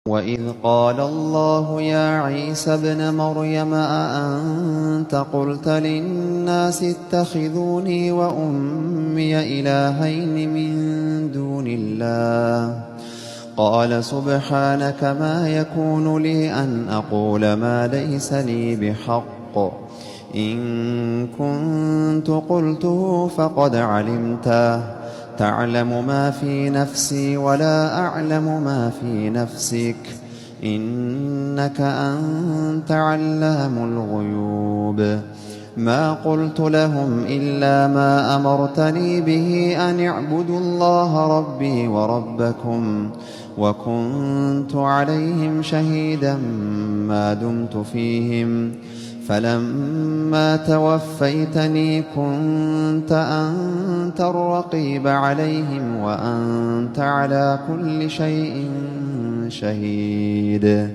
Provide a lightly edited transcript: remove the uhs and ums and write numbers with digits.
وإذ قال الله يا عيسى ابن مريم أأنت قلت للناس اتخذوني وأمي إلهين من دون الله قال سبحانك ما يكون لي أن أقول ما ليس لي بحق إن كنت قلته فقد علمته تعلم ما في نفسي ولا أعلم ما في نفسك إنك أنت علام الغيوب ما قلت لهم إلا ما أمرتني به أن اعبدوا الله ربي وربكم وكنت عليهم شهيدا ما دمت فيهم فلما توفيتني كنت أنت الرقيب عليهم وأنت على كل شيء شهيد.